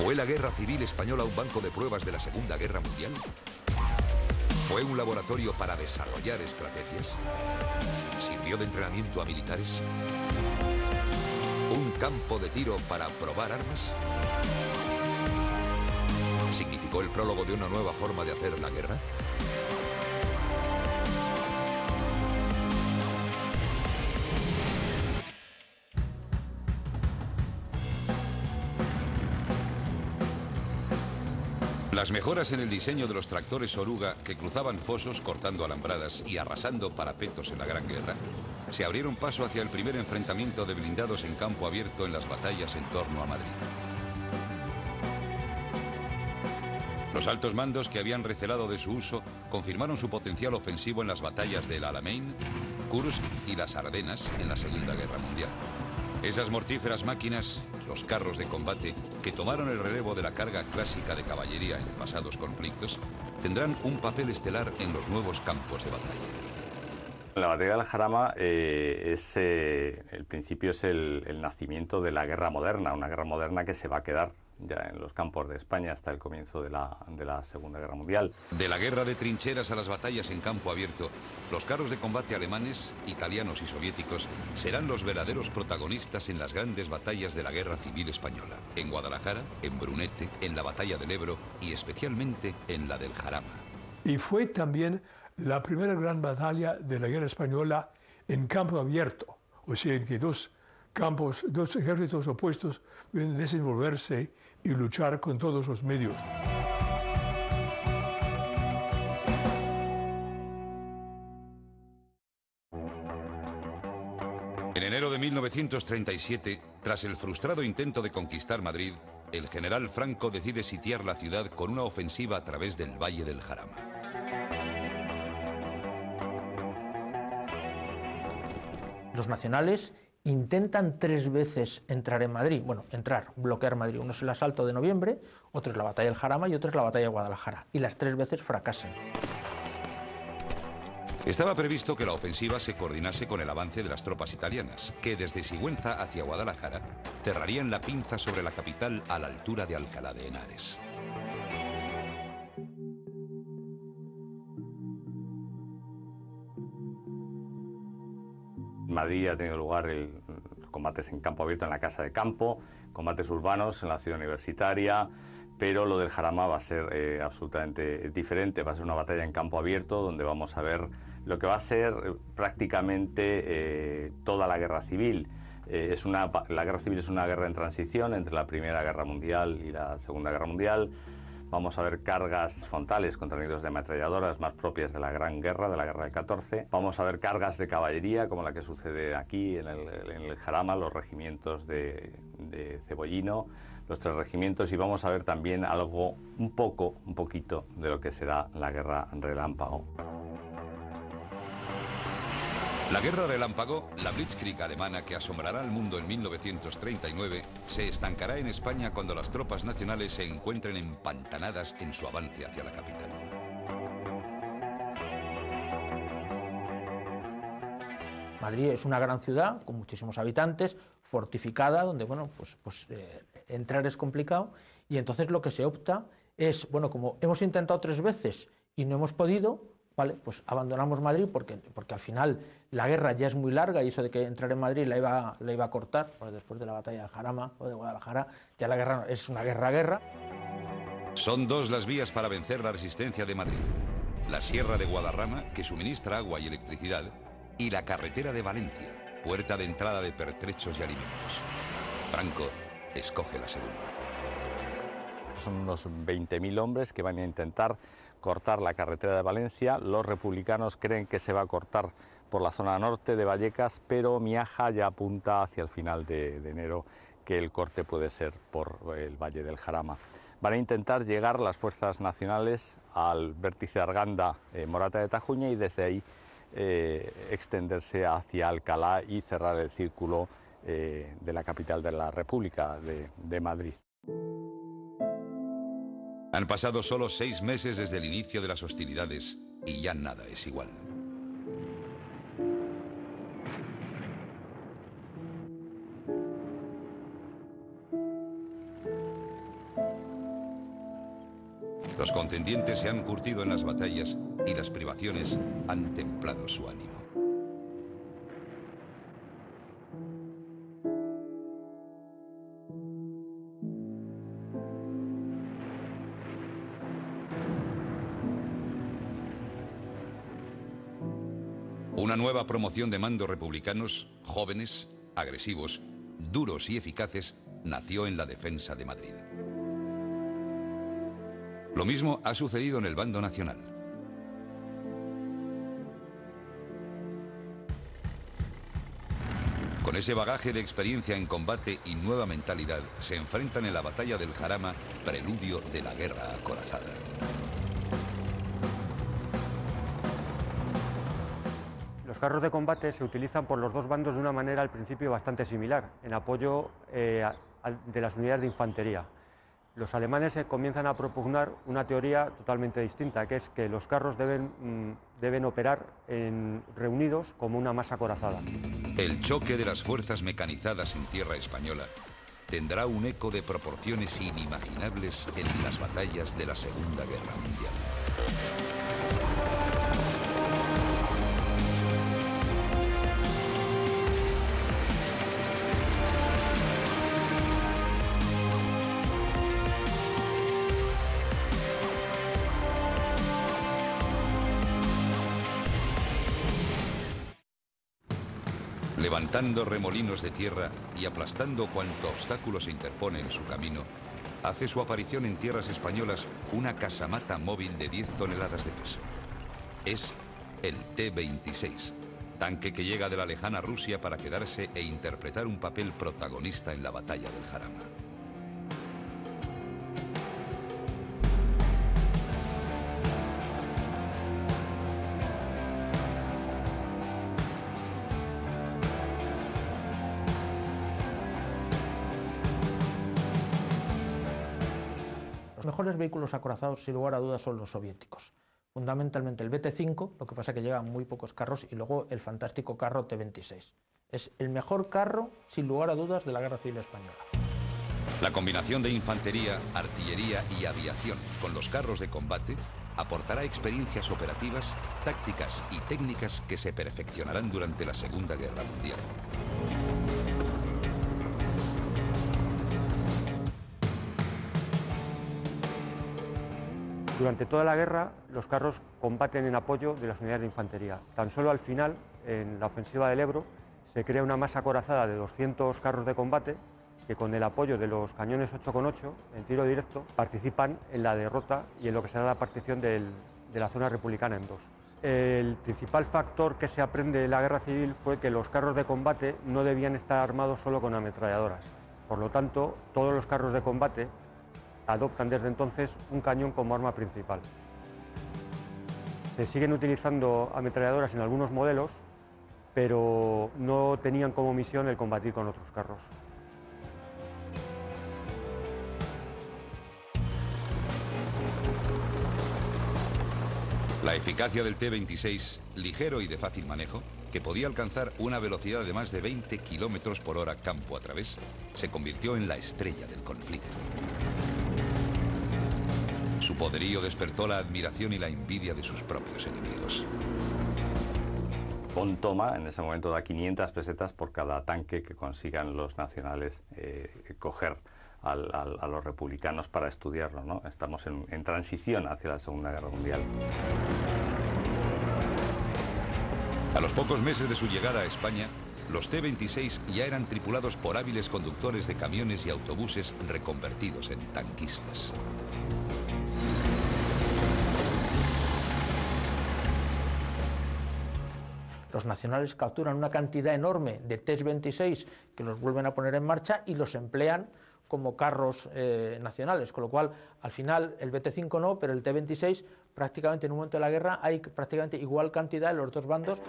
¿Fue la Guerra Civil Española un banco de pruebas de la Segunda Guerra Mundial? ¿Fue un laboratorio para desarrollar estrategias? ¿Sirvió de entrenamiento a militares? ¿Un campo de tiro para probar armas? ¿Significó el prólogo de una nueva forma de hacer la guerra? Las mejoras en el diseño de los tractores oruga que cruzaban fosos cortando alambradas y arrasando parapetos en la Gran Guerra se abrieron paso hacia el primer enfrentamiento de blindados en campo abierto en las batallas en torno a Madrid. Los altos mandos que habían recelado de su uso confirmaron su potencial ofensivo en las batallas del Alamein, Kursk y las Ardenas en la Segunda Guerra Mundial. Esas mortíferas máquinas, los carros de combate, que tomaron el relevo de la carga clásica de caballería en pasados conflictos, tendrán un papel estelar en los nuevos campos de batalla. La batalla del Jarama el principio es el nacimiento de la guerra moderna, una guerra moderna que se va a quedar ya en los campos de España hasta el comienzo de la Segunda Guerra Mundial. De la guerra de trincheras a las batallas en campo abierto, los carros de combate alemanes, italianos y soviéticos serán los verdaderos protagonistas en las grandes batallas de la Guerra Civil Española, en Guadalajara, en Brunete, en la batalla del Ebro y especialmente en la del Jarama. Y fue también la primera gran batalla de la Guerra Española en campo abierto, o sea, en que dos ejércitos opuestos pueden desenvolverse y luchar con todos los medios. En enero de 1937, tras el frustrado intento de conquistar Madrid, el general Franco decide sitiar la ciudad con una ofensiva a través del Valle del Jarama. Los nacionales intentan 3 veces entrar en Madrid, bloquear Madrid. Uno es el asalto de noviembre, otro es la batalla del Jarama y otro es la batalla de Guadalajara. Y las 3 veces fracasan. Estaba previsto que la ofensiva se coordinase con el avance de las tropas italianas, que desde Sigüenza hacia Guadalajara cerrarían la pinza sobre la capital a la altura de Alcalá de Henares. En Madrid ha tenido lugar combates en campo abierto en la Casa de Campo, combates urbanos en la ciudad universitaria, pero lo del Jarama va a ser absolutamente diferente. Va a ser una batalla en campo abierto donde vamos a ver lo que va a ser prácticamente toda la guerra civil. La guerra civil es una guerra en transición entre la Primera Guerra Mundial y la Segunda Guerra Mundial. Vamos a ver cargas frontales contra nidos de ametralladoras más propias de la Gran Guerra, de la Guerra del 14. Vamos a ver cargas de caballería, como la que sucede aquí en el Jarama, los regimientos de Cebollino, los 3 regimientos, y vamos a ver también algo, un poquito de lo que será la Guerra Relámpago. La Guerra Relámpago, la Blitzkrieg alemana que asombrará al mundo en 1939, se estancará en España cuando las tropas nacionales se encuentren empantanadas en su avance hacia la capital. Madrid es una gran ciudad con muchísimos habitantes, fortificada, donde entrar es complicado, y entonces lo que se opta es, como hemos intentado 3 veces y no hemos podido, vale, pues abandonamos Madrid porque al final la guerra ya es muy larga y eso de que entrar en Madrid la iba a cortar, después de la batalla de Jarama o de Guadalajara, ya la guerra es una guerra. Son 2 las vías para vencer la resistencia de Madrid: la Sierra de Guadarrama, que suministra agua y electricidad, y la carretera de Valencia, puerta de entrada de pertrechos y alimentos. Franco escoge la segunda. Son unos 20.000 hombres que van a intentar cortar la carretera de Valencia. Los republicanos creen que se va a cortar por la zona norte de Vallecas, pero Miaja ya apunta hacia el final de enero que el corte puede ser por el Valle del Jarama. Van a intentar llegar las fuerzas nacionales al vértice de Arganda, Morata de Tajuña, y desde ahí extenderse hacia Alcalá y cerrar el círculo de la capital de la República, de Madrid. Han pasado solo 6 meses desde el inicio de las hostilidades y ya nada es igual. Los contendientes se han curtido en las batallas y las privaciones han templado su ánimo. Una nueva promoción de mandos republicanos, jóvenes, agresivos, duros y eficaces, nació en la defensa de Madrid. Lo mismo ha sucedido en el bando nacional. Con ese bagaje de experiencia en combate y nueva mentalidad, se enfrentan en la batalla del Jarama, preludio de la guerra acorazada. Los carros de combate se utilizan por los dos bandos de una manera al principio bastante similar, en apoyo de las unidades de infantería. Los alemanes comienzan a propugnar una teoría totalmente distinta, que es que los carros deben operar reunidos como una masa acorazada. El choque de las fuerzas mecanizadas en tierra española tendrá un eco de proporciones inimaginables en las batallas de la Segunda Guerra Mundial. Levantando remolinos de tierra y aplastando cuanto obstáculo se interpone en su camino, hace su aparición en tierras españolas una casamata móvil de 10 toneladas de peso. Es el T-26, tanque que llega de la lejana Rusia para quedarse e interpretar un papel protagonista en la batalla del Jarama. Los mejores vehículos acorazados, sin lugar a dudas, son los soviéticos. Fundamentalmente el BT-5, lo que pasa es que llegan muy pocos carros, y luego el fantástico carro T-26. Es el mejor carro, sin lugar a dudas, de la Guerra Civil Española. La combinación de infantería, artillería y aviación con los carros de combate aportará experiencias operativas, tácticas y técnicas que se perfeccionarán durante la Segunda Guerra Mundial. Durante toda la guerra, los carros combaten en apoyo de las unidades de infantería. Tan solo al final, en la ofensiva del Ebro, se crea una masa acorazada de 200 carros de combate que, con el apoyo de los cañones 8,8 en tiro directo, participan en la derrota y en lo que será la partición de la zona republicana en dos. El principal factor que se aprende de la guerra civil fue que los carros de combate no debían estar armados solo con ametralladoras. Por lo tanto, todos los carros de combate adoptan desde entonces un cañón como arma principal. Se siguen utilizando ametralladoras en algunos modelos, pero no tenían como misión el combatir con otros carros. La eficacia del T-26, ligero y de fácil manejo, que podía alcanzar una velocidad de más de 20 km por hora campo a través, se convirtió en la estrella del conflicto. Su poderío despertó la admiración y la envidia de sus propios enemigos. Von Thoma en ese momento da 500 pesetas por cada tanque que consigan los nacionales coger a los republicanos para estudiarlo, ¿no? Estamos en transición hacia la Segunda Guerra Mundial. A los pocos meses de su llegada a España, los T-26 ya eran tripulados por hábiles conductores de camiones y autobuses reconvertidos en tanquistas. Los nacionales capturan una cantidad enorme de T-26 que los vuelven a poner en marcha y los emplean como carros nacionales, con lo cual al final el BT-5 no, pero el T-26 prácticamente en un momento de la guerra hay prácticamente igual cantidad en los dos bandos.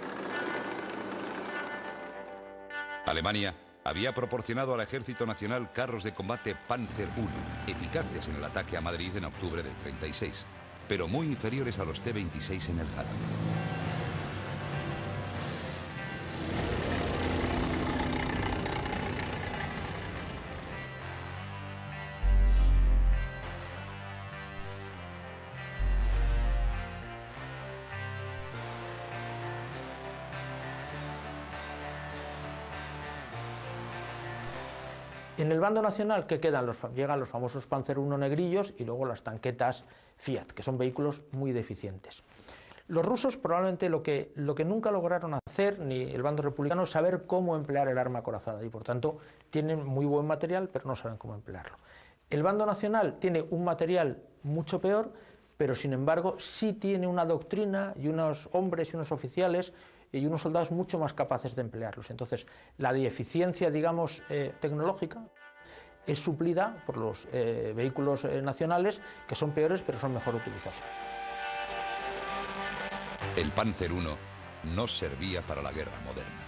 Alemania había proporcionado al Ejército Nacional carros de combate Panzer I, eficaces en el ataque a Madrid en octubre del 36, pero muy inferiores a los T-26 en el Jarama. En el bando nacional, ¿qué quedan? Llegan los famosos Panzer I negrillos y luego las tanquetas Fiat, que son vehículos muy deficientes. Los rusos probablemente lo que nunca lograron hacer, ni el bando republicano, es saber cómo emplear el arma acorazada, y por tanto tienen muy buen material, pero no saben cómo emplearlo. El bando nacional tiene un material mucho peor, pero sin embargo sí tiene una doctrina y unos hombres y unos oficiales y unos soldados mucho más capaces de emplearlos. Entonces, la deficiencia, digamos, tecnológica es suplida por los vehículos nacionales, que son peores, pero son mejor utilizados. El Panzer I no servía para la guerra moderna.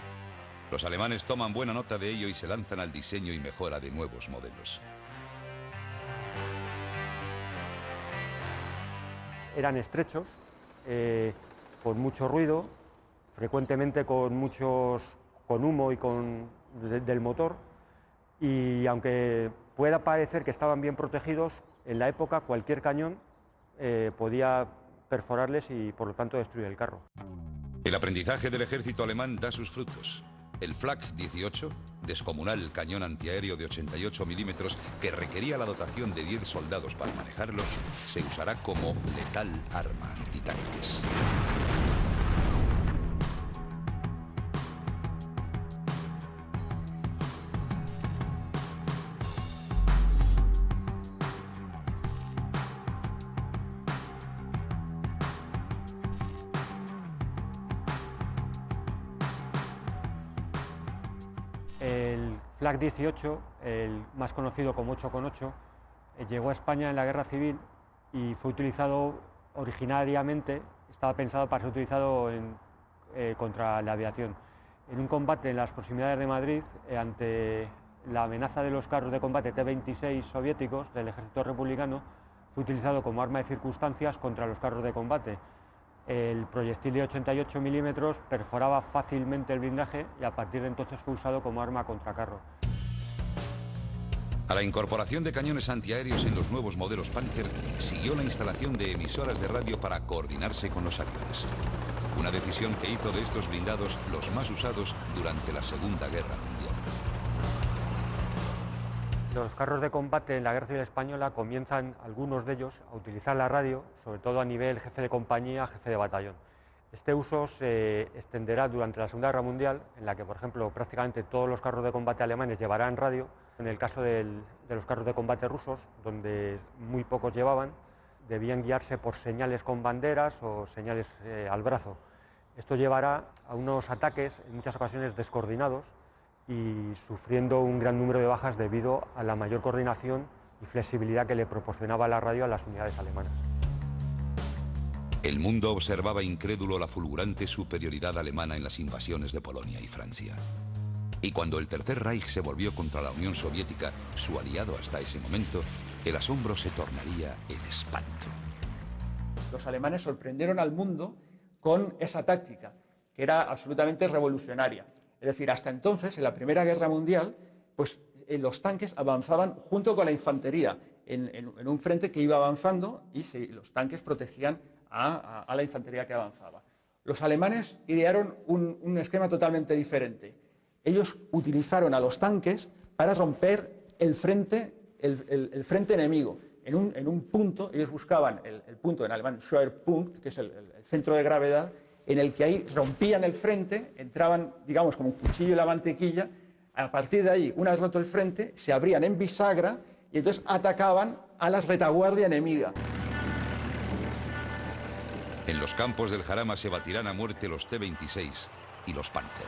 Los alemanes toman buena nota de ello y se lanzan al diseño y mejora de nuevos modelos. Eran estrechos, con mucho ruido, frecuentemente con humo y del motor, y aunque pueda parecer que estaban bien protegidos, en la época cualquier cañón podía perforarles y por lo tanto destruir el carro. El aprendizaje del ejército alemán da sus frutos. El Flak 18, descomunal cañón antiaéreo de 88 milímetros que requería la dotación de 10 soldados para manejarlo, se usará como letal arma antitanques. El Flak 18, el más conocido como 8,8, llegó a España en la Guerra Civil y fue utilizado originariamente, estaba pensado para ser utilizado contra la aviación. En un combate en las proximidades de Madrid, ante la amenaza de los carros de combate T-26 soviéticos del ejército republicano, fue utilizado como arma de circunstancias contra los carros de combate. El proyectil de 88 milímetros perforaba fácilmente el blindaje y a partir de entonces fue usado como arma contra carro. A la incorporación de cañones antiaéreos en los nuevos modelos Panzer siguió la instalación de emisoras de radio para coordinarse con los aviones. Una decisión que hizo de estos blindados los más usados durante la Segunda Guerra Mundial. Los carros de combate en la Guerra Civil Española comienzan, algunos de ellos, a utilizar la radio, sobre todo a nivel jefe de compañía, jefe de batallón. Este uso se extenderá durante la Segunda Guerra Mundial, en la que, por ejemplo, prácticamente todos los carros de combate alemanes llevarán radio. En el caso de los carros de combate rusos, donde muy pocos llevaban, debían guiarse por señales con banderas o señales al brazo. Esto llevará a unos ataques, en muchas ocasiones descoordinados, y sufriendo un gran número de bajas debido a la mayor coordinación y flexibilidad que le proporcionaba la radio a las unidades alemanas. El mundo observaba incrédulo la fulgurante superioridad alemana en las invasiones de Polonia y Francia. Y cuando el Tercer Reich se volvió contra la Unión Soviética, su aliado hasta ese momento, el asombro se tornaría en espanto. Los alemanes sorprendieron al mundo con esa táctica, que era absolutamente revolucionaria. Es decir, hasta entonces, en la Primera Guerra Mundial, pues los tanques avanzaban junto con la infantería en un frente que iba avanzando y los tanques protegían a la infantería que avanzaba. Los alemanes idearon un esquema totalmente diferente. Ellos utilizaron a los tanques para romper el frente enemigo. En un punto, ellos buscaban el punto en alemán Schwerpunkt, que es el centro de gravedad, en el que ahí rompían el frente, entraban, digamos, como un cuchillo en la mantequilla. A partir de ahí, una vez roto el frente, se abrían en bisagra y entonces atacaban a la retaguardia enemiga. En los campos del Jarama se batirán a muerte los T-26 y los Panzer.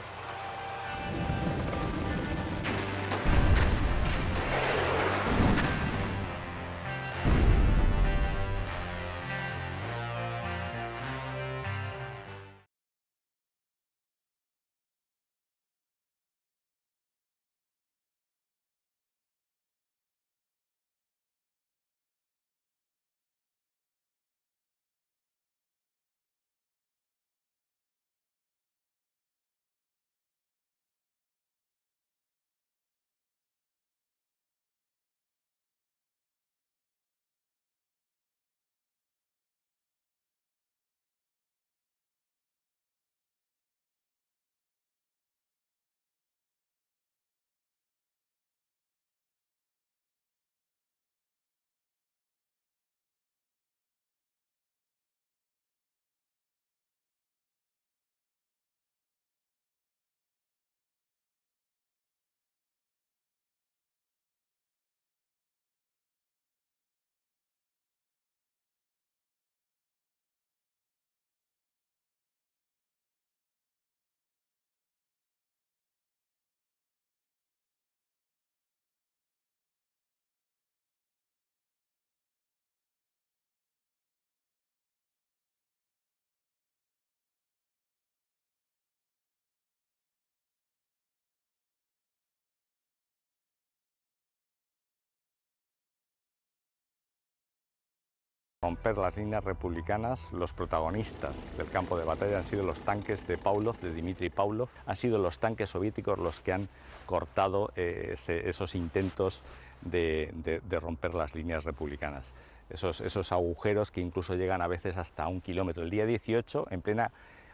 Romper las líneas republicanas, los protagonistas del campo de batalla han sido los tanques de Pavlov, de Dmitry Pavlov, han sido los tanques soviéticos los que han cortado esos intentos de romper las líneas republicanas. Esos agujeros que incluso llegan a veces hasta 1 kilómetro. El día 18, en plena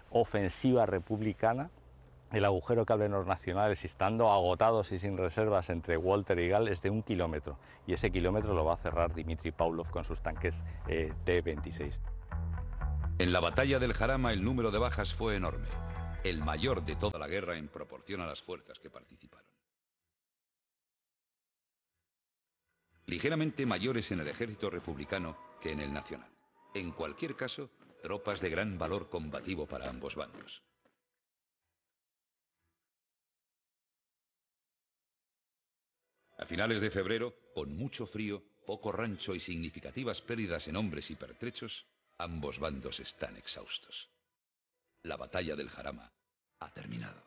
ofensiva republicana, el agujero que abren los nacionales, estando agotados y sin reservas entre Walter y Gall, es de 1 kilómetro, y ese kilómetro lo va a cerrar Dmitry Pavlov con sus tanques T-26. En la batalla del Jarama el número de bajas fue enorme, el mayor de toda la guerra en proporción a las fuerzas que participaron. Ligeramente mayores en el ejército republicano que en el nacional. En cualquier caso, tropas de gran valor combativo para ambos bandos. A finales de febrero, con mucho frío, poco rancho y significativas pérdidas en hombres y pertrechos, ambos bandos están exhaustos. La batalla del Jarama ha terminado.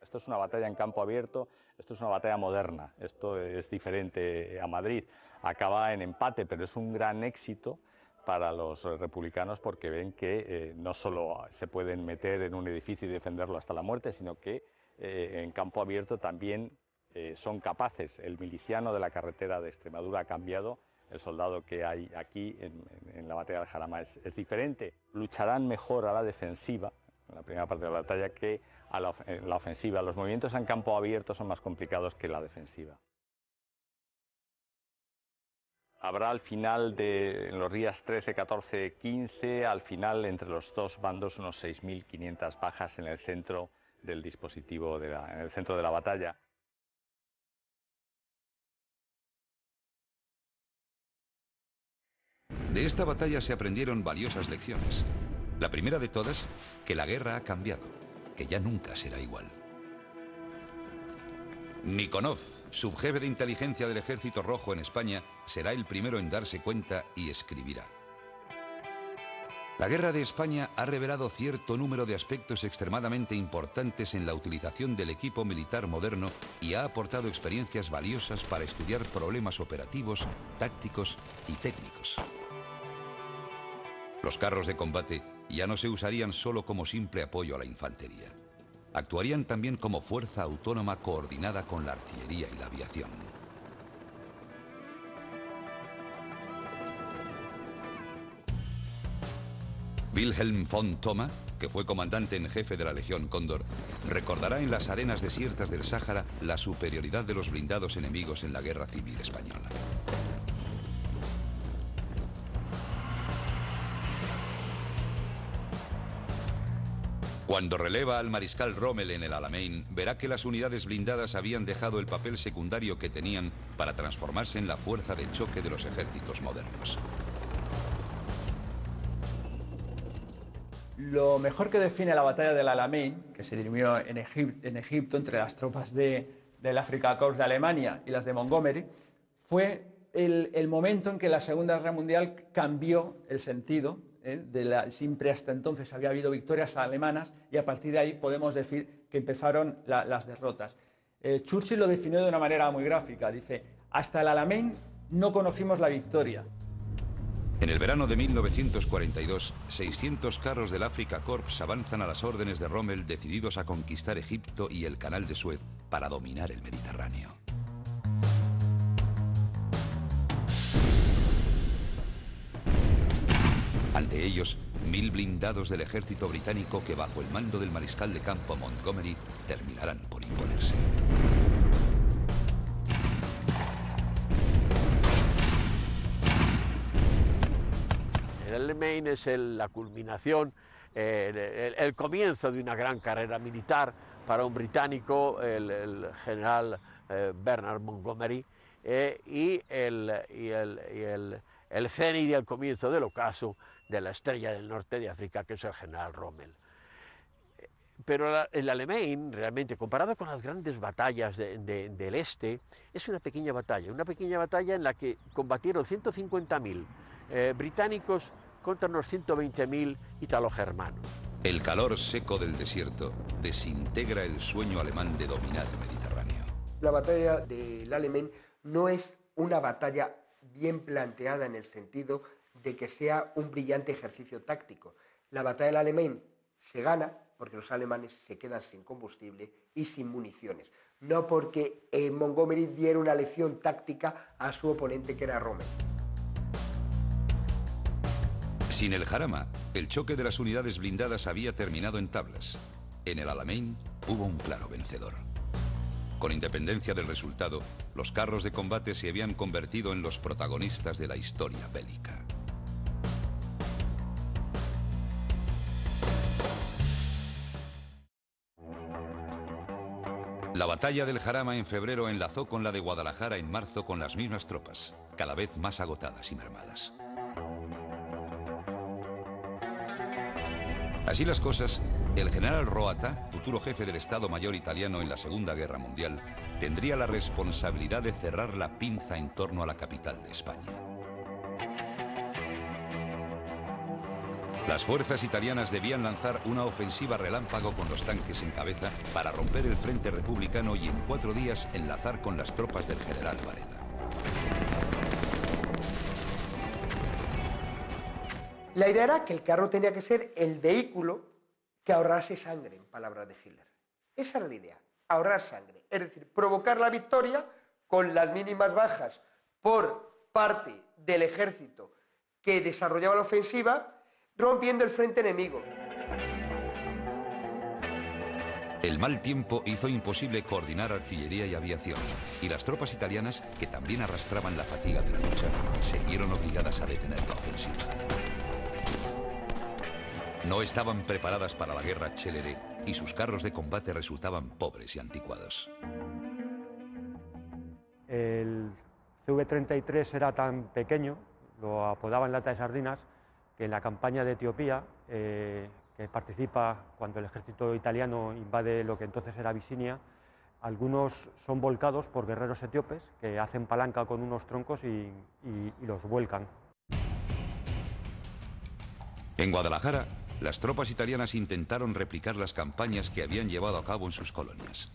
Esto es una batalla en campo abierto, esto es una batalla moderna, esto es diferente a Madrid. Acaba en empate, pero es un gran éxito para los republicanos porque ven que no solo se pueden meter en un edificio y defenderlo hasta la muerte, sino que en campo abierto también son capaces. El miliciano de la carretera de Extremadura ha cambiado, el soldado que hay aquí en la batalla del Jarama es diferente. Lucharán mejor a la defensiva, en la primera parte de la batalla, que en la ofensiva. Los movimientos en campo abierto son más complicados que la defensiva. Habrá al final, en los días 13, 14, 15, al final entre los dos bandos unos 6.500 bajas en el centro del dispositivo, en el centro de la batalla. De esta batalla se aprendieron valiosas lecciones. La primera de todas, que la guerra ha cambiado, que ya nunca será igual. Nikonov, subjefe de inteligencia del Ejército Rojo en España, será el primero en darse cuenta y escribirá: la guerra de España ha revelado cierto número de aspectos extremadamente importantes en la utilización del equipo militar moderno y ha aportado experiencias valiosas para estudiar problemas operativos, tácticos y técnicos. Los carros de combate ya no se usarían solo como simple apoyo a la infantería. Actuarían también como fuerza autónoma coordinada con la artillería y la aviación. Wilhelm von Thoma, que fue comandante en jefe de la Legión Cóndor, recordará en las arenas desiertas del Sáhara la superioridad de los blindados enemigos en la Guerra Civil Española. Cuando releva al mariscal Rommel en el Alamein, verá que las unidades blindadas habían dejado el papel secundario que tenían para transformarse en la fuerza de choque de los ejércitos modernos. Lo mejor que define la batalla del Alamein, que se dirimió en Egipto entre las tropas del Afrika Korps de Alemania y las de Montgomery, fue el momento en que la Segunda Guerra Mundial cambió el sentido. Siempre hasta entonces había habido victorias alemanas y a partir de ahí podemos decir que empezaron las derrotas. Churchill lo definió de una manera muy gráfica, dice: hasta el Alamein no conocimos la victoria. En el verano de 1942, 600 carros del Afrika Korps avanzan a las órdenes de Rommel, decididos a conquistar Egipto y el Canal de Suez para dominar el Mediterráneo. Ante ellos, 1000 blindados del ejército británico que, bajo el mando del mariscal de campo Montgomery, terminarán por imponerse. El Alamein es la culminación, el comienzo de una gran carrera militar para un británico, el general Bernard Montgomery, y el cenit y el comienzo del ocaso de la estrella del norte de África, que es el general Rommel. Pero el Alamein, realmente, comparado con las grandes batallas del este, es una pequeña batalla en la que combatieron 150.000 británicos contra unos 120.000 italo-germanos. El calor seco del desierto desintegra el sueño alemán de dominar el Mediterráneo. La batalla del Alamein no es una batalla bien planteada en el sentido de que sea un brillante ejercicio táctico. La batalla del Alamein se gana porque los alemanes se quedan sin combustible y sin municiones, no porque Montgomery diera una lección táctica a su oponente, que era Rommel. Sin el Jarama, el choque de las unidades blindadas había terminado en tablas. En el Alamein hubo un claro vencedor. Con independencia del resultado, los carros de combate se habían convertido en los protagonistas de la historia bélica. La batalla del Jarama en febrero enlazó con la de Guadalajara en marzo con las mismas tropas, cada vez más agotadas y mermadas. Así las cosas, el general Roata, futuro jefe del Estado Mayor italiano en la Segunda Guerra Mundial, tendría la responsabilidad de cerrar la pinza en torno a la capital de España. Las fuerzas italianas debían lanzar una ofensiva relámpago con los tanques en cabeza para romper el frente republicano y en 4 días enlazar con las tropas del general Varela. La idea era que el carro tenía que ser el vehículo que ahorrase sangre, en palabras de Hitler. Esa era la idea, ahorrar sangre. Es decir, provocar la victoria con las mínimas bajas por parte del ejército que desarrollaba la ofensiva, rompiendo el frente enemigo. El mal tiempo hizo imposible coordinar artillería y aviación, y las tropas italianas, que también arrastraban la fatiga de la lucha, se vieron obligadas a detener la ofensiva. No estaban preparadas para la guerra célere y sus carros de combate resultaban pobres y anticuados. El CV-33 era tan pequeño, lo apodaban lata de sardinas, que en la campaña de Etiopía, que participa cuando el ejército italiano invade lo que entonces era Abisinia, algunos son volcados por guerreros etíopes que hacen palanca con unos troncos y los vuelcan. En Guadalajara, las tropas italianas intentaron replicar las campañas que habían llevado a cabo en sus colonias.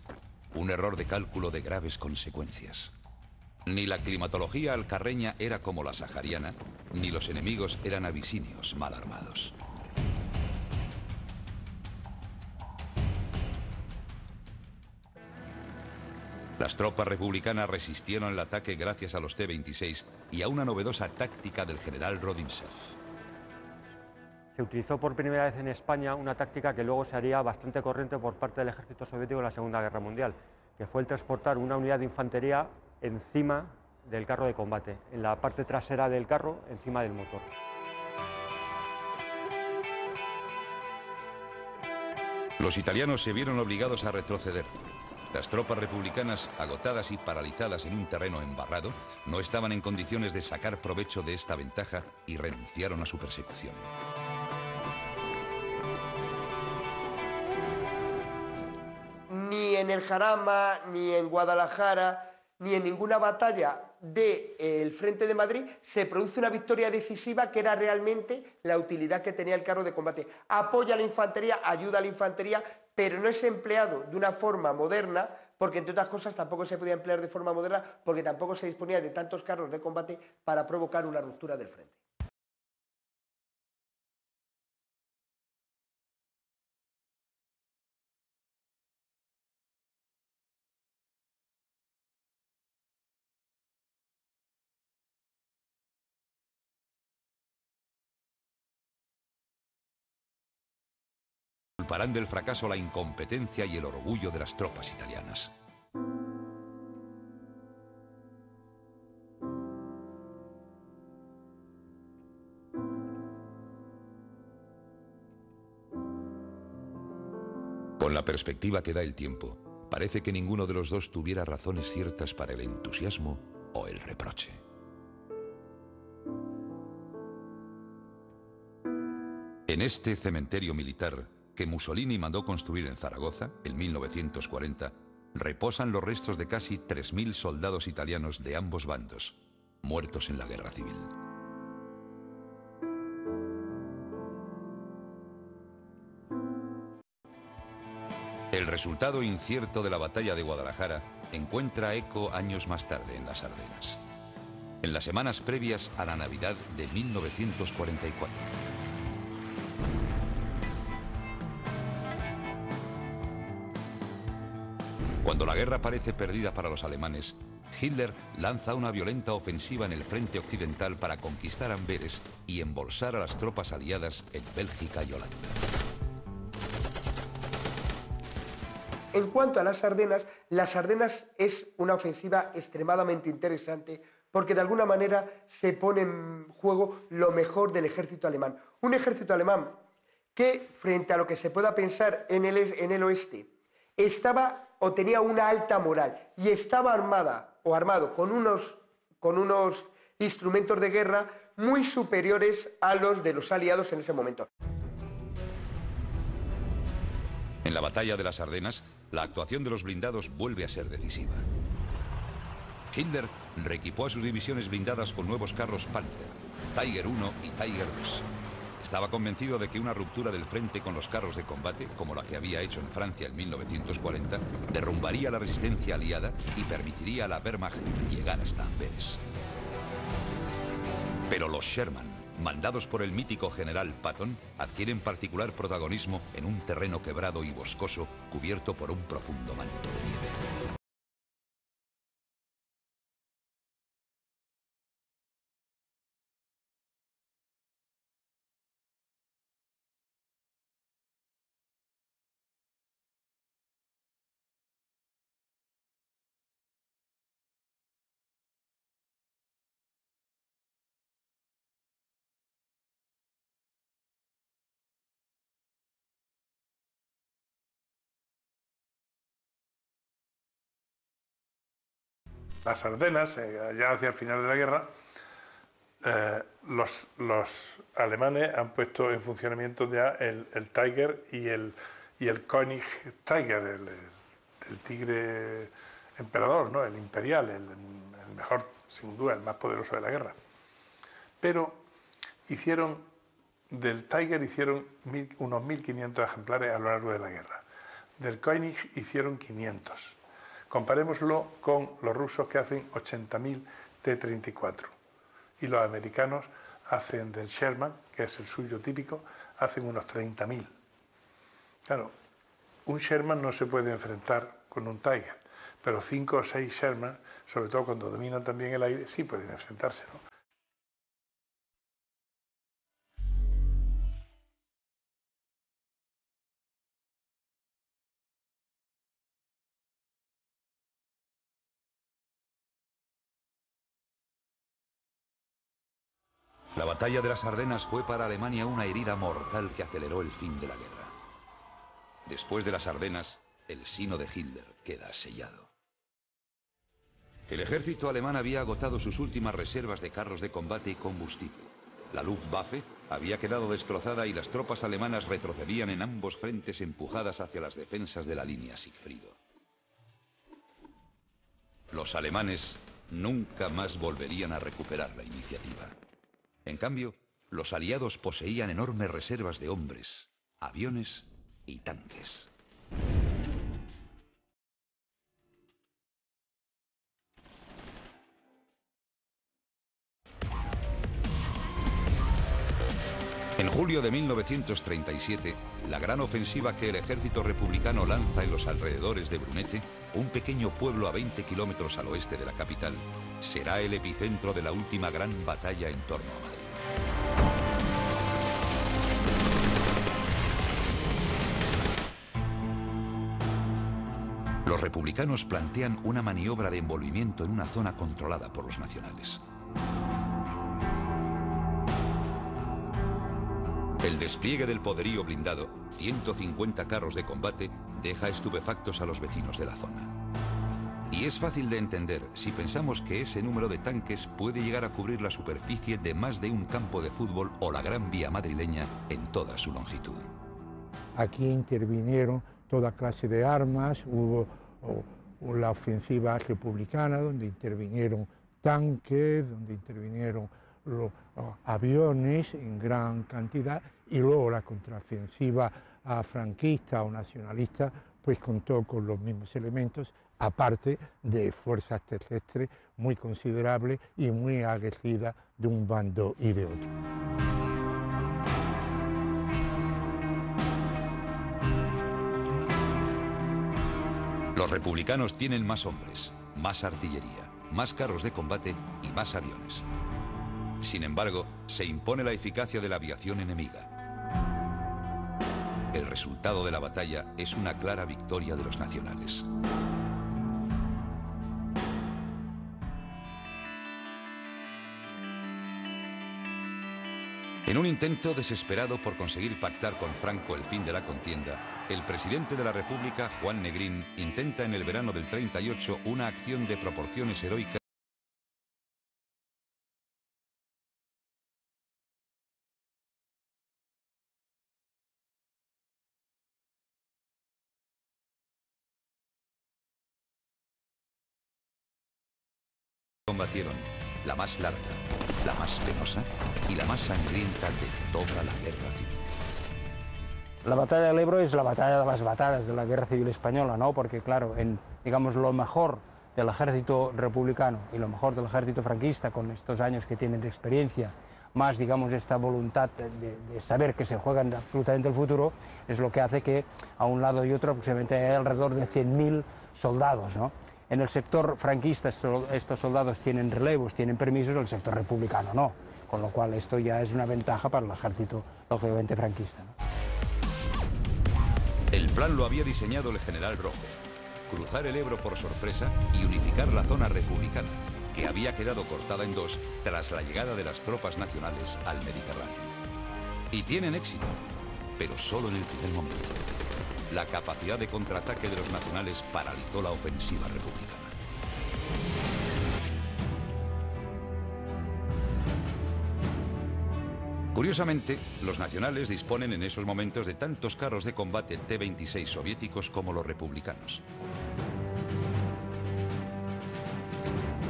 Un error de cálculo de graves consecuencias. Ni la climatología alcarreña era como la sahariana, ni los enemigos eran abisinios mal armados. Las tropas republicanas resistieron el ataque gracias a los T-26 y a una novedosa táctica del general Rodimtsev. Se utilizó por primera vez en España una táctica que luego se haría bastante corriente por parte del ejército soviético en la Segunda Guerra Mundial, que fue el transportar una unidad de infantería encima del carro de combate, en la parte trasera del carro, encima del motor. Los italianos se vieron obligados a retroceder. Las tropas republicanas, agotadas y paralizadas en un terreno embarrado, no estaban en condiciones de sacar provecho de esta ventaja y renunciaron a su persecución. Ni en el Jarama, ni en Guadalajara, ni en ninguna batalla del frente de Madrid se produce una victoria decisiva que era realmente la utilidad que tenía el carro de combate. Apoya a la infantería, ayuda a la infantería, pero no es empleado de una forma moderna, porque entre otras cosas tampoco se podía emplear de forma moderna, porque tampoco se disponía de tantos carros de combate para provocar una ruptura del frente. Culparán del fracaso la incompetencia y el orgullo de las tropas italianas. Con la perspectiva que da el tiempo, parece que ninguno de los dos tuviera razones ciertas para el entusiasmo o el reproche. En este cementerio militar que Mussolini mandó construir en Zaragoza en 1940, reposan los restos de casi 3.000 soldados italianos de ambos bandos, muertos en la guerra civil. El resultado incierto de la batalla de Guadalajara encuentra eco años más tarde en las Ardenas, en las semanas previas a la Navidad de 1944. Cuando la guerra parece perdida para los alemanes, Hitler lanza una violenta ofensiva en el frente occidental para conquistar Amberes y embolsar a las tropas aliadas en Bélgica y Holanda. En cuanto a las Ardenas es una ofensiva extremadamente interesante porque de alguna manera se pone en juego lo mejor del ejército alemán. Un ejército alemán que, frente a lo que se pueda pensar en el oeste, estaba o tenía una alta moral y estaba armado con unos instrumentos de guerra muy superiores a los de los aliados en ese momento. En la batalla de las Ardenas, la actuación de los blindados vuelve a ser decisiva. Hitler reequipó a sus divisiones blindadas con nuevos carros Panzer, Tiger I y Tiger II. Estaba convencido de que una ruptura del frente con los carros de combate, como la que había hecho en Francia en 1940, derrumbaría la resistencia aliada y permitiría a la Wehrmacht llegar hasta Amberes. Pero los Sherman, mandados por el mítico general Patton, adquieren particular protagonismo en un terreno quebrado y boscoso cubierto por un profundo manto de nieve. Las Ardenas, ya hacia el final de la guerra, los alemanes han puesto en funcionamiento ya el Tiger y el König Tiger, el tigre emperador, ¿no? El imperial, el mejor, sin duda, el más poderoso de la guerra. Pero del Tiger hicieron unos 1.500 ejemplares a lo largo de la guerra. Del König hicieron 500. Comparémoslo con los rusos, que hacen 80.000 T-34 y los americanos hacen del Sherman, que es el suyo típico, hacen unos 30.000. Claro, un Sherman no se puede enfrentar con un Tiger, pero 5 o 6 Sherman, sobre todo cuando dominan también el aire, sí pueden enfrentarse, ¿no? La batalla de las Ardenas fue para Alemania una herida mortal que aceleró el fin de la guerra. Después de las Ardenas, el sino de Hitler queda sellado. El ejército alemán había agotado sus últimas reservas de carros de combate y combustible. La Luftwaffe había quedado destrozada y las tropas alemanas retrocedían en ambos frentes empujadas hacia las defensas de la línea Sigfrido. Los alemanes nunca más volverían a recuperar la iniciativa. En cambio, los aliados poseían enormes reservas de hombres, aviones y tanques. En julio de 1937, la gran ofensiva que el ejército republicano lanza en los alrededores de Brunete, un pequeño pueblo a 20 kilómetros al oeste de la capital, será el epicentro de la última gran batalla en torno a Madrid. Los republicanos plantean una maniobra de envolvimiento en una zona controlada por los nacionales. El despliegue del poderío blindado, 150 carros de combate, deja estupefactos a los vecinos de la zona. Y es fácil de entender si pensamos que ese número de tanques puede llegar a cubrir la superficie de más de un campo de fútbol o la Gran Vía madrileña en toda su longitud. Aquí intervinieron toda clase de armas, hubo la ofensiva republicana, donde intervinieron tanques, donde intervinieron los aviones en gran cantidad, y luego la contraofensiva franquista o nacionalista, pues contó con los mismos elementos, aparte de fuerzas terrestres muy considerables y muy aguerridas de un bando y de otro. Los republicanos tienen más hombres, más artillería, más carros de combate y más aviones. Sin embargo, se impone la eficacia de la aviación enemiga. El resultado de la batalla es una clara victoria de los nacionales. En un intento desesperado por conseguir pactar con Franco el fin de la contienda, el presidente de la República, Juan Negrín, intenta en el verano del 38 una acción de proporciones heroicas combatieron, la más larga, la más penosa y la más sangrienta de toda la guerra civil. La batalla del Ebro es la batalla de las batallas de la guerra civil española, ¿no? Porque claro, digamos, lo mejor del ejército republicano y lo mejor del ejército franquista, con estos años que tienen de experiencia, más, digamos, esta voluntad de saber que se juegan absolutamente el futuro, es lo que hace que a un lado y otro aproximadamente hay alrededor de 100.000 soldados, ¿no? En el sector franquista estos soldados tienen relevos, tienen permisos, el sector republicano no, con lo cual esto ya es una ventaja para el ejército, lógicamente, franquista, ¿no? El plan lo había diseñado el general Rojo: cruzar el Ebro por sorpresa y unificar la zona republicana, que había quedado cortada en dos tras la llegada de las tropas nacionales al Mediterráneo. Y tienen éxito, pero solo en el primer momento. La capacidad de contraataque de los nacionales paralizó la ofensiva republicana. Curiosamente, los nacionales disponen en esos momentos de tantos carros de combate T-26 soviéticos como los republicanos.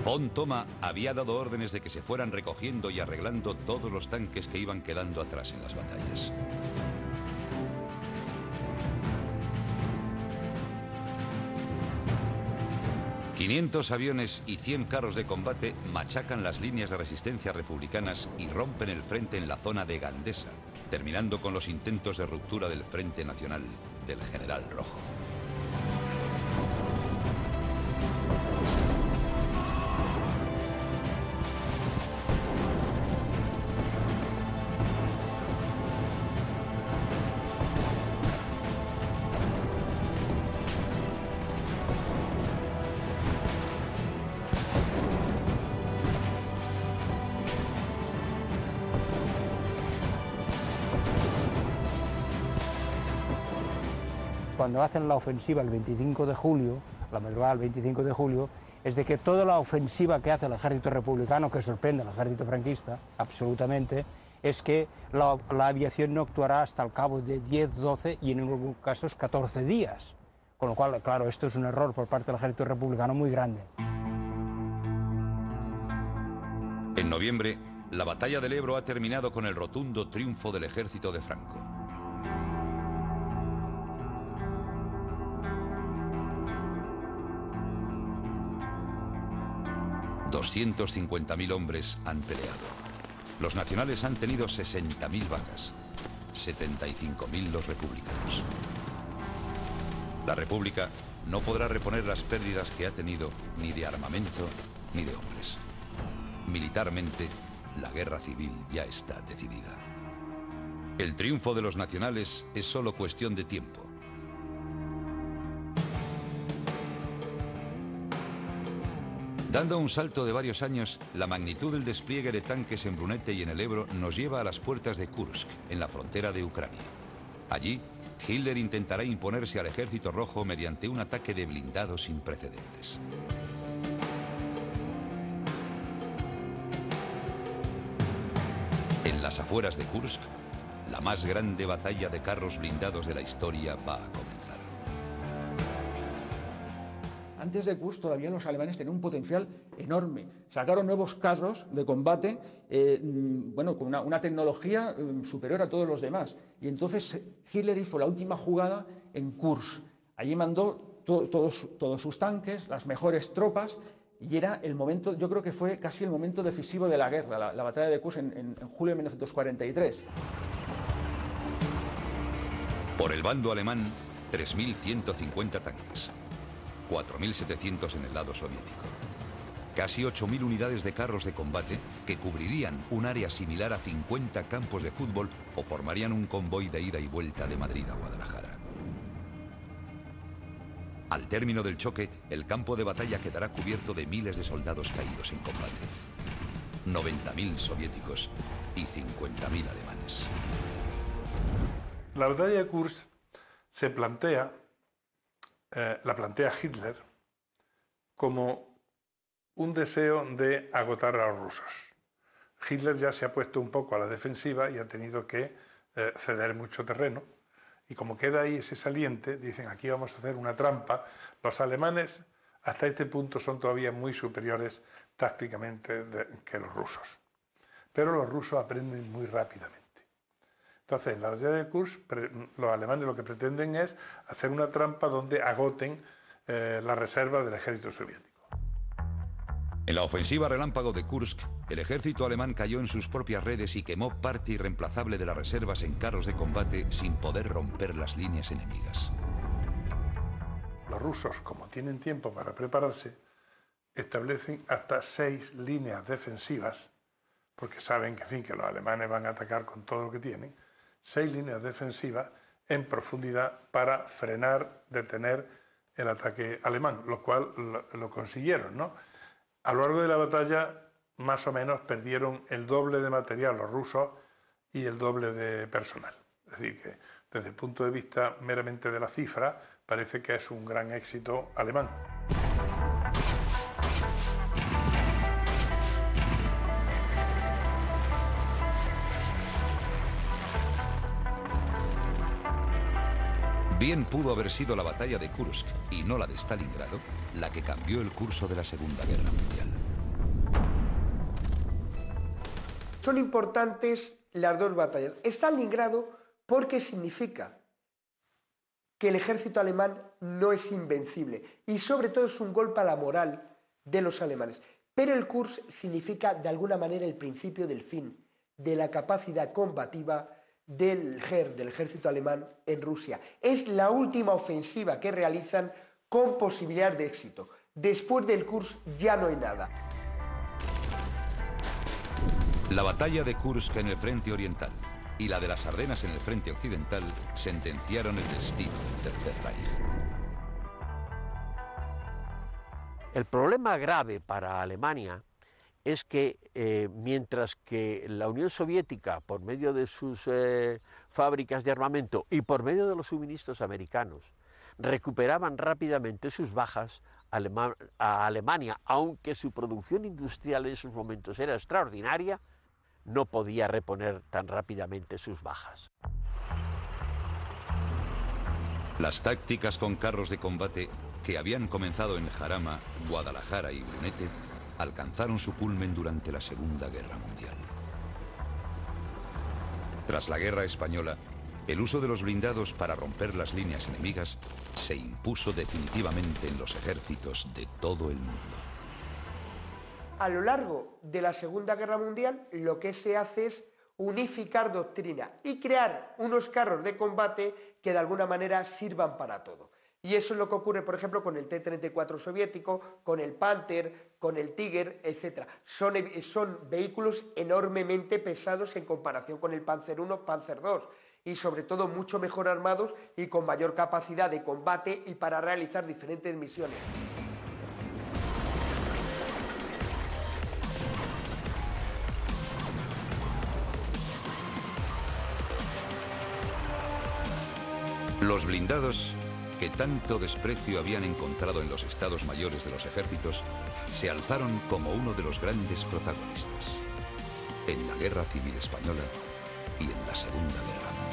Von Thoma había dado órdenes de que se fueran recogiendo y arreglando todos los tanques que iban quedando atrás en las batallas. ...500 aviones y 100 carros de combate machacan las líneas de resistencia republicanas y rompen el frente en la zona de Gandesa, terminando con los intentos de ruptura del Frente Nacional del general Rojo. Cuando hacen la ofensiva el 25 de julio, la madrugada del 25 de julio, es de que toda la ofensiva que hace el ejército republicano, que sorprende al ejército franquista, absolutamente, es que la aviación no actuará hasta el cabo de 10, 12 y en algunos casos 14 días. Con lo cual, claro, esto es un error por parte del ejército republicano muy grande. En noviembre, la batalla del Ebro ha terminado con el rotundo triunfo del ejército de Franco. 250.000 hombres han peleado. Los nacionales han tenido 60.000 bajas, 75.000 los republicanos. La República no podrá reponer las pérdidas que ha tenido ni de armamento ni de hombres. Militarmente, la guerra civil ya está decidida. El triunfo de los nacionales es solo cuestión de tiempo. Dando un salto de varios años, la magnitud del despliegue de tanques en Brunete y en el Ebro nos lleva a las puertas de Kursk, en la frontera de Ucrania. Allí, Hitler intentará imponerse al ejército rojo mediante un ataque de blindados sin precedentes. En las afueras de Kursk, la más grande batalla de carros blindados de la historia va a comenzar. Antes de Kursk todavía los alemanes tenían un potencial enorme. Sacaron nuevos carros de combate, bueno, con una tecnología superior a todos los demás. Y entonces Hitler hizo la última jugada en Kursk. Allí mandó todos sus tanques, las mejores tropas, y era el momento, yo creo que fue casi el momento decisivo de la guerra, la batalla de Kursk en julio de 1943. Por el bando alemán, 3.150 tanques, 4.700 en el lado soviético. Casi 8.000 unidades de carros de combate que cubrirían un área similar a 50 campos de fútbol o formarían un convoy de ida y vuelta de Madrid a Guadalajara. Al término del choque, el campo de batalla quedará cubierto de miles de soldados caídos en combate. 90.000 soviéticos y 50.000 alemanes. La batalla de Kursk se plantea, la plantea Hitler como un deseo de agotar a los rusos. Hitler ya se ha puesto un poco a la defensiva y ha tenido que ceder mucho terreno. Y como queda ahí ese saliente, dicen aquí vamos a hacer una trampa. Los alemanes hasta este punto son todavía muy superiores tácticamente que los rusos. Pero los rusos aprenden muy rápidamente. Entonces, en la batalla de Kursk, los alemanes lo que pretenden es hacer una trampa donde agoten las reservas del ejército soviético. En la ofensiva relámpago de Kursk, el ejército alemán cayó en sus propias redes y quemó parte irreemplazable de las reservas en carros de combate sin poder romper las líneas enemigas. Los rusos, como tienen tiempo para prepararse, establecen hasta 6 líneas defensivas, porque saben que, en fin, que los alemanes van a atacar con todo lo que tienen, 6 líneas defensivas en profundidad para frenar, detener el ataque alemán, lo cual lo consiguieron, ¿no? A lo largo de la batalla, más o menos, perdieron el doble de material los rusos y el doble de personal. Es decir, que desde el punto de vista meramente de la cifra, parece que es un gran éxito alemán. Bien pudo haber sido la batalla de Kursk y no la de Stalingrado la que cambió el curso de la Segunda Guerra Mundial. Son importantes las dos batallas. Stalingrado porque significa que el ejército alemán no es invencible y sobre todo es un golpe a la moral de los alemanes. Pero el Kursk significa de alguna manera el principio del fin, de la capacidad combativa del ejército alemán en Rusia. Es la última ofensiva que realizan con posibilidad de éxito. Después del Kursk ya no hay nada. La batalla de Kursk en el frente oriental y la de las Ardenas en el frente occidental sentenciaron el destino del Tercer Reich. El problema grave para Alemania es que mientras que la Unión Soviética, por medio de sus fábricas de armamento y por medio de los suministros americanos, recuperaban rápidamente sus bajas, a Alemania, aunque su producción industrial en esos momentos era extraordinaria, no podía reponer tan rápidamente sus bajas. Las tácticas con carros de combate que habían comenzado en Jarama, Guadalajara y Brunete alcanzaron su culmen durante la Segunda Guerra Mundial. Tras la Guerra Española, el uso de los blindados para romper las líneas enemigas se impuso definitivamente en los ejércitos de todo el mundo. A lo largo de la Segunda Guerra Mundial, lo que se hace es unificar doctrina y crear unos carros de combate que de alguna manera sirvan para todo. Y eso es lo que ocurre, por ejemplo, con el T-34 soviético, con el Panther, con el Tiger, etc. Son vehículos enormemente pesados en comparación con el Panzer I, Panzer II, y sobre todo mucho mejor armados y con mayor capacidad de combate y para realizar diferentes misiones. Los blindados, que tanto desprecio habían encontrado en los estados mayores de los ejércitos, se alzaron como uno de los grandes protagonistas en la Guerra Civil Española y en la Segunda Guerra Mundial.